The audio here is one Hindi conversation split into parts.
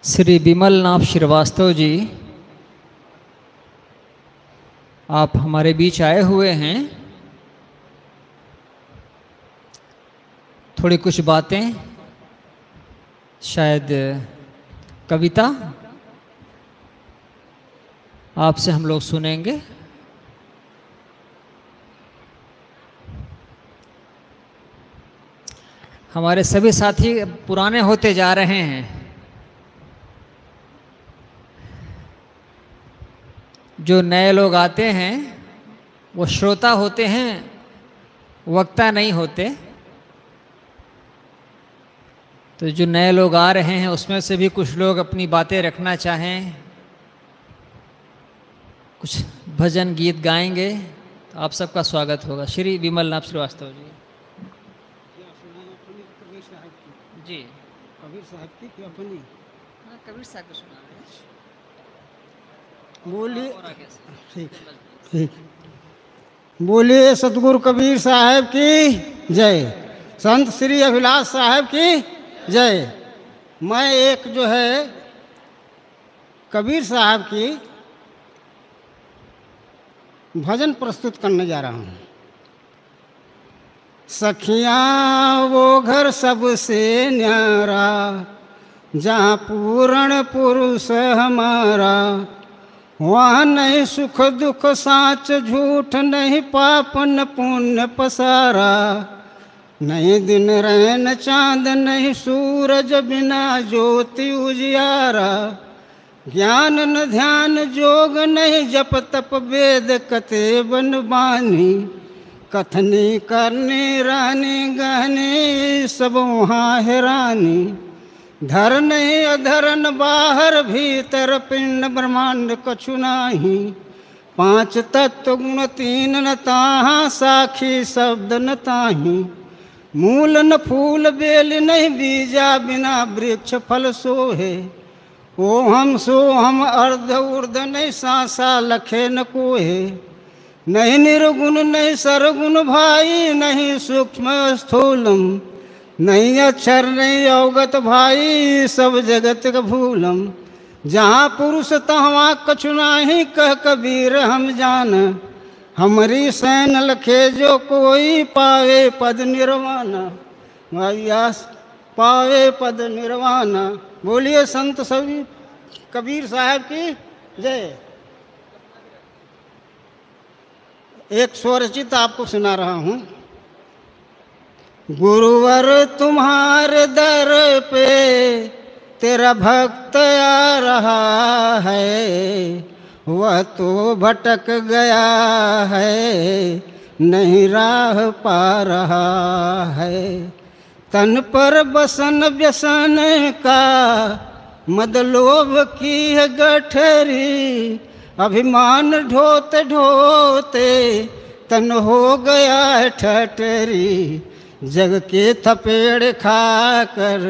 श्री विमल नाथ श्रीवास्तव जी, आप हमारे बीच आए हुए हैं। थोड़ी कुछ बातें, शायद कविता आपसे हम लोग सुनेंगे। हमारे सभी साथी पुराने होते जा रहे हैं। जो नए लोग आते हैं वो श्रोता होते हैं, वक्ता नहीं होते। तो जो नए लोग आ रहे हैं उसमें से भी कुछ लोग अपनी बातें रखना चाहें, कुछ भजन गीत गाएंगे, तो आप सबका स्वागत होगा। श्री विमल नाथ श्रीवास्तव जी। जी, कबीर साहब की क्या अपनी? हाँ, कबीर साहब को सुना रहे हैं। बोलिए। और आगे से। ठीक ठीक। बोलिए सतगुरु कबीर साहब की जय, संत श्री अभिलाष साहब की जय। मैं एक जो है कबीर साहब की भजन प्रस्तुत करने जा रहा हूँ। सखियाँ वो घर सबसे न्यारा, जहाँ पूर्ण पुरुष हमारा, वहाँ नहीं सुख दुख साच झूठ, नहीं पाप न पुण्य पसारा, नहीं दिन रैन चांद, नहीं सूरज बिना ज्योति उजियारा, ज्ञान न ध्यान जोग, नहीं जप तप वेद कते बन बानी, कथनी करनी रानी गहनी सब वहाँ हैरानी, धर नहीं अधरन बाहर भीतर पिंड ब्रह्मांड कछु नाही, पांच तत्व गुण तीन न ताहा, साखी शब्द न ताही, मूल न फूल बेल नहीं बीजा, बिना वृक्ष फल सोहे, ओहम सोहम अर्ध उर्ध नहीं सांसा लखे न कोहे, नहीं निर्गुण नहीं सरगुण भाई, नहीं सूक्ष्म स्थूलम, नहीं अक्षर नहीं अवगत भाई, सब जगत का भूलम, जहाँ पुरुष तहाँ कछु नाही, कह कबीर हम जान, हमारी सैन लखे जो कोई, पावे पद निर्वाण, भैया पावे पद निर्वाण। बोलिए संत सभी कबीर साहब की जय। एक स्वरचित आपको सुना रहा हूँ। गुरुवर तुम्हारे दर पे तेरा भक्त आ रहा है, वह तो भटक गया है, नहीं राह पा रहा है, तन पर बसन व्यसन का मद लोभ की है गठरी, अभिमान ढोते ढोते तन हो गया है ठठरी, जग के थपेड़ खाकर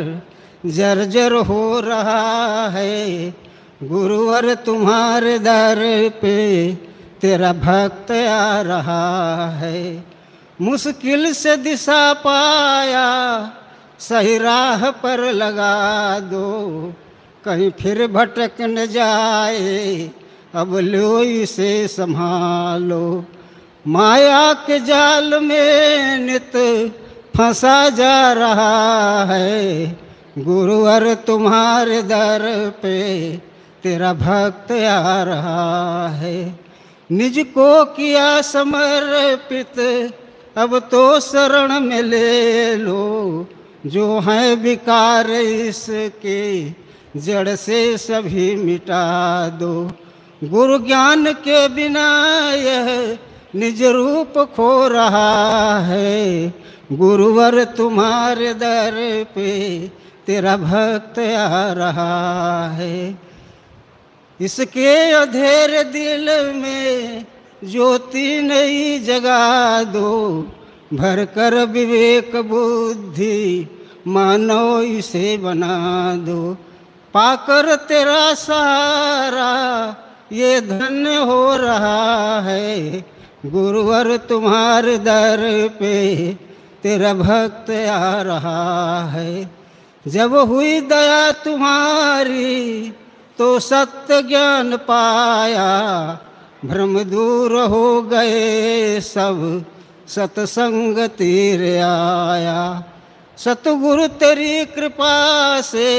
जर्जर हो रहा है, गुरुवर तुम्हारे दर पे तेरा भक्त आ रहा है, मुश्किल से दिशा पाया सही राह पर लगा दो, कहीं फिर भटक न जाए अब लो इसे संभालो, माया के जाल में नित फंसा जा रहा है, गुरुवर तुम्हारे दर पे तेरा भक्त आ रहा है, निज को किया समर्पित अब तो शरण में ले लो, जो है विकार इसके जड़ से सभी मिटा दो, गुरु ज्ञान के बिना यह निज रूप खो रहा है, गुरुवर तुम्हारे दर पे तेरा भक्त आ रहा है, इसके अधेर दिल में ज्योति नई जगा दो, भर कर विवेक बुद्धि मानो इसे बना दो, पाकर तेरा सहारा ये धन्य हो रहा है, गुरुवर तुम्हारे दर पे तेरा भक्त आ रहा है, जब हुई दया तुम्हारी तो सत्य ज्ञान पाया, भ्रम दूर हो गए सब सत्संग तीर आया। सतगुरु तेरी कृपा से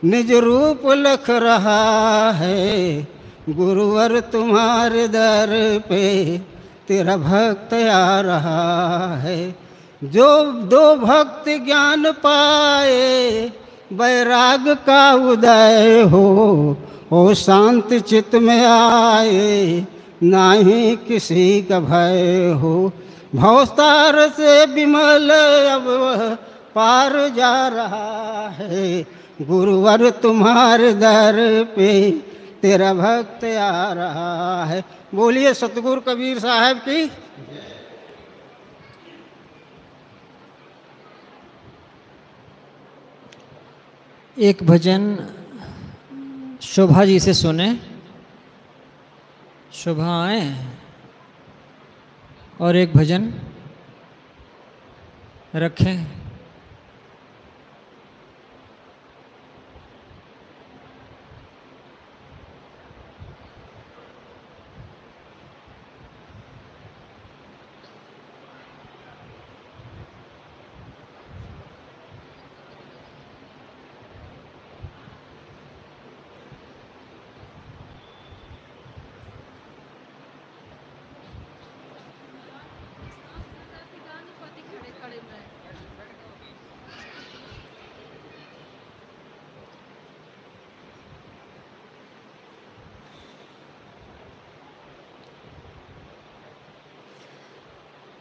निज रूप लख रहा है, गुरुवर तुम्हारे दर पे तेरा भक्त आ रहा है। जो दो भक्त ज्ञान पाए, वैराग का उदय हो, ओ शांति चित्त में आए, नाही किसी का भय हो। भवसागर से विमल अब वह पार जा रहा है, गुरुवर तुम्हारे दर पे तेरा भक्त आ रहा है। बोलिए सतगुरु कबीर साहब की। एक भजन शोभा जी से सुने। शोभा आए और एक भजन रखें।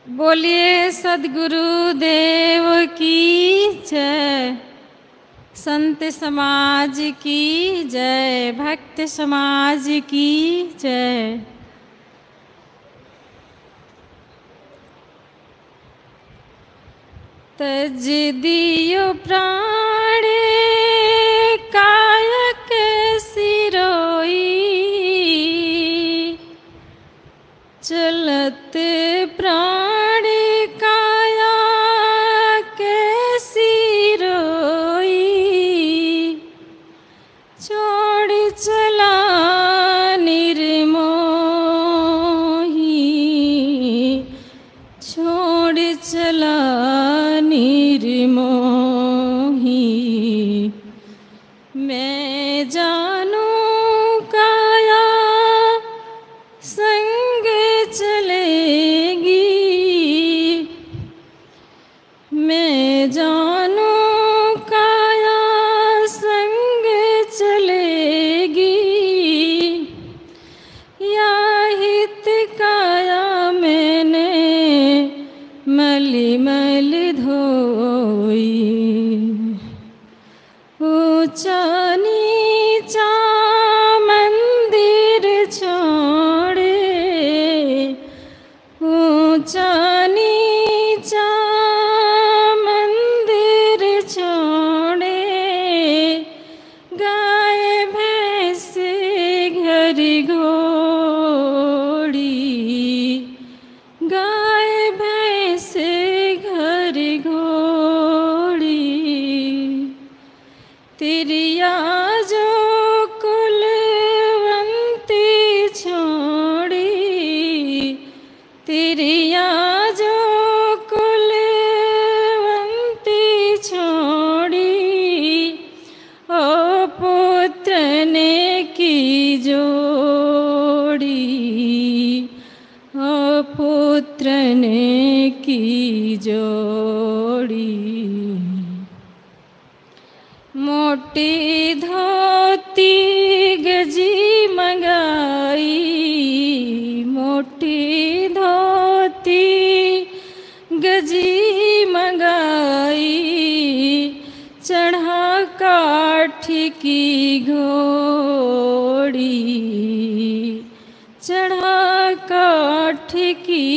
बोलिए सद्गुरु देव की जय, संत समाज की जय, भक्त समाज की जय। तज दियो प्राण कायक सिरोई, चलत प्राण काया कैसी रोई, छोड़ चला निर्मोही, छोड़ चला निर्मोही। मैं जानू काया संग चलेगी, मैं जानू काया संग चलेगी, या हित काया मैंने मलि मल धोई। ऊंचा नीचा मंदिर छोड़े, ऊंचा नीचा मंदिर छोड़े, गाय भैंस घर घोड़ी, गाय भैंस घर घोड़ी। तिरिया जो कुलवंती छोड़ी, तिरिया जो कुलवंती छोड़ी, ओ पुत्र ने की जोड़ी, ओ पुत्र ने की जोड़ी। मोटी धोती गजी मंगाई, मोटी धोती गजी मंगाई, चढ़ा काठ की घोड़ी, चढ़ा काठ की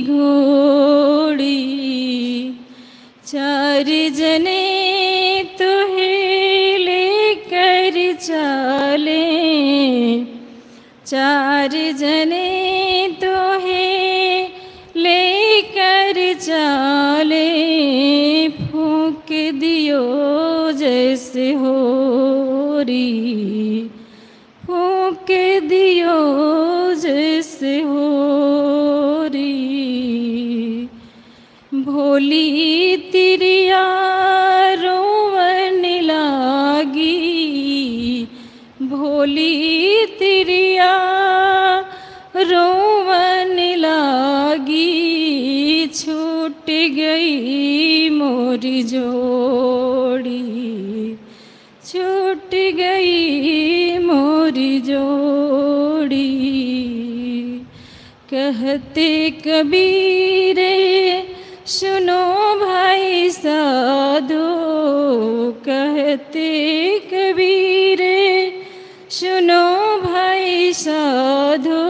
घोड़ी। चार जने तुहे लेकर चले, चार जने तुहे लेकर चले, फूंक दियो दियो जैसे होरी, फूँक दियो जैसे होरी। भोली तिरिया रोवन लागी, भोली तिरिया रोवन लागी। छूट गई मोरी जोड़ी, छूट गई मोरी जोड़ी। कहते कबीरे सुनो भाई साधो, कहते कबीरे सुनो भाई साधो।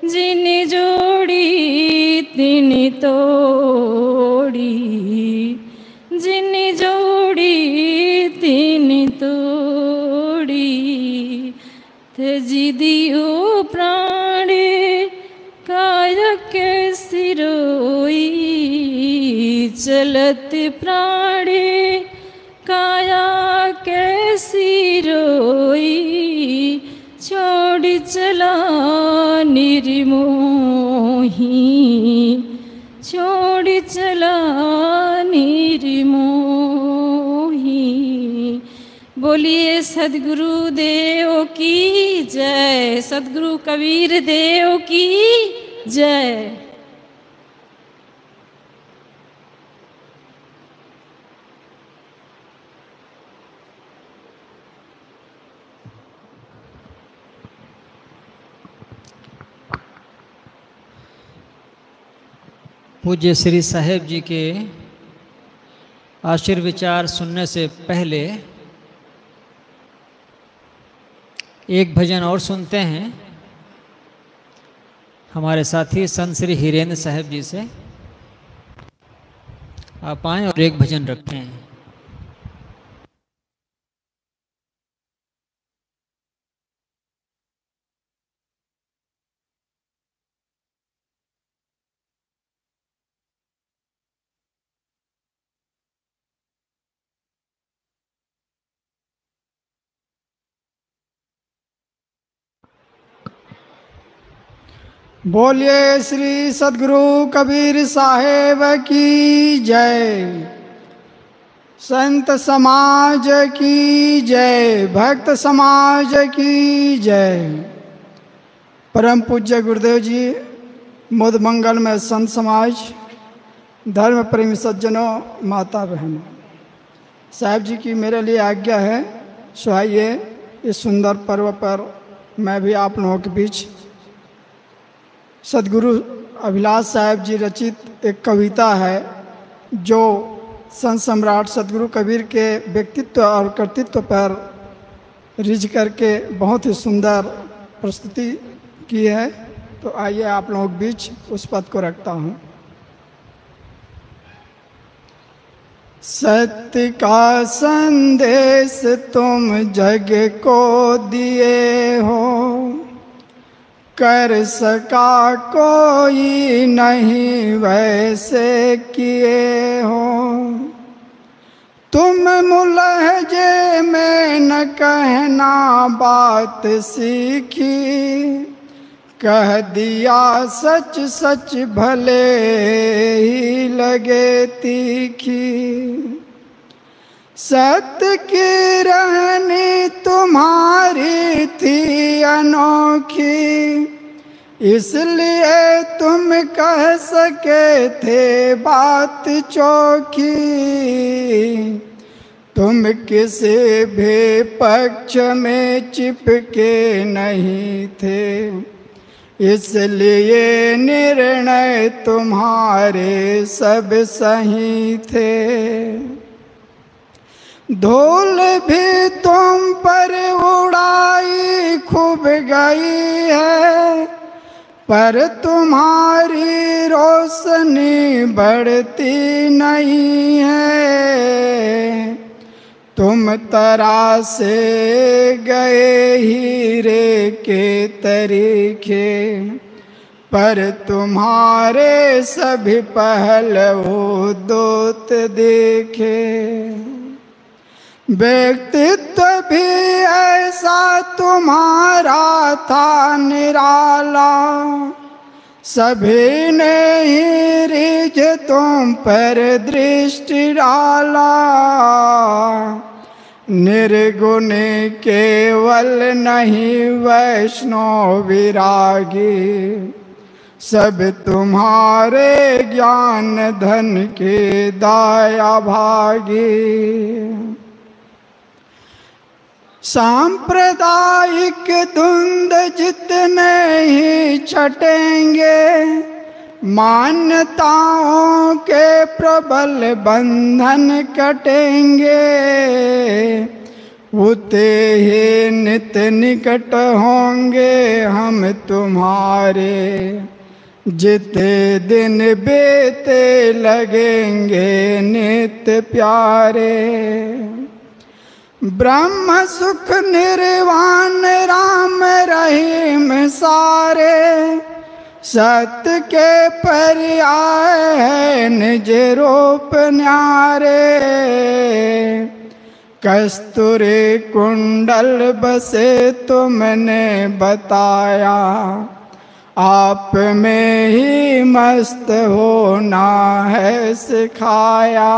जिन जोड़ी तिन तोड़ी, जिन जोड़ी तिन तोड़ी। तजी दियो प्राण कायक सिरोई, चलत प्राण काया कैसी रोई। छोड़ चला निर्मोही, छोड़ चला निर्मोही। बोलिए सद्गुरु देव की जय, सद्गुरु कबीर देव की जय। पूज्य श्री साहेब जी के आशीर्विचार सुनने से पहले एक भजन और सुनते हैं हमारे साथी संत श्री हिरेंद्र साहेब जी से। आप आएँ और एक भजन रखते हैं। बोलिए श्री सद्गुरु कबीर साहेब की जय, संत समाज की जय, भक्त समाज की जय। परम पूज्य गुरुदेव जी, मुद मंगल में संत समाज, धर्म प्रेमी सज्जनों, माता बहनों, साहेब जी की मेरे लिए आज्ञा है। सुहाइए इस सुंदर पर्व पर मैं भी आप लोगों के बीच सद्गुरु अभिलाष साहेब जी रचित एक कविता है जो संत सम्राट सद्गुरु कबीर के व्यक्तित्व और कर्तृत्व पर रिझ करके बहुत ही सुंदर प्रस्तुति की है। तो आइए आप लोगों के बीच उस पद को रखता हूँ। सत्य का संदेश तुम जग को दिए हो, कर सका कोई नहीं वैसे किए हो। तुम मुलहजे में न कहना बात सीखी, कह दिया सच सच भले ही लगे तीखी। सत्य की रहनी तुम्हारी थी अनोखी, इसलिए तुम कह सके थे बात चोखी। तुम किसी भी पक्ष में चिपके नहीं थे, इसलिए निर्णय तुम्हारे सब सही थे। धूल भी तुम पर उड़ाई खूब गई है, पर तुम्हारी रोशनी बढ़ती नहीं है। तुम तरासे गए हीरे के तरीके, पर तुम्हारे सभी पहलू दोस्त देखे। व्यक्तित्व भी ऐसा तुम्हारा था निराला, सभी ने ही रिझ तुम पर दृष्टि डाला। निर्गुण केवल नहीं वैष्णव विरागी, सब तुम्हारे ज्ञान धन के दाया भागी। सांप्रदायिक द्वंद जितने ही छटेंगे, मान्यताओं के प्रबल बंधन कटेंगे, उते ही नित निकट होंगे हम तुम्हारे, जिते दिन बीते लगेंगे नित्य प्यारे। ब्रह्म सुख निर्वाण राम रहीम सारे, सत्य के पर्याय है निज रूप न्यारे। कस्तूरी कुंडल बसे तुमने बताया, आप में ही मस्त होना है सिखाया।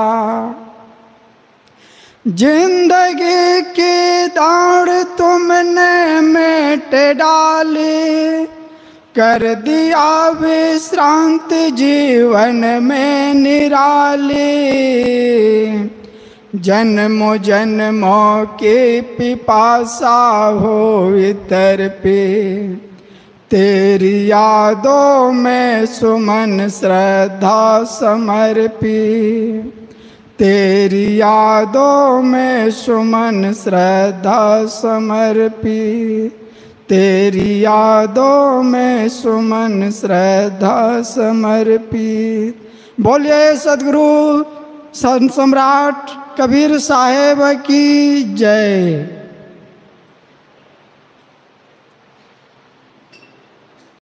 जिंदगी की दौड़ तुमने मिट डाली, कर दिया विश्रांत जीवन में निराली। जन्मों जन्मों की पिपासा हो तड़पी, तेरी यादों में सुमन श्रद्धा समर्पी। तेरी यादों में सुमन श्रद्धा समर्पी, तेरी यादों में सुमन श्रद्धा समर्पित। बोलिए सद्गुरु संत सम्राट कबीर साहेब की जय।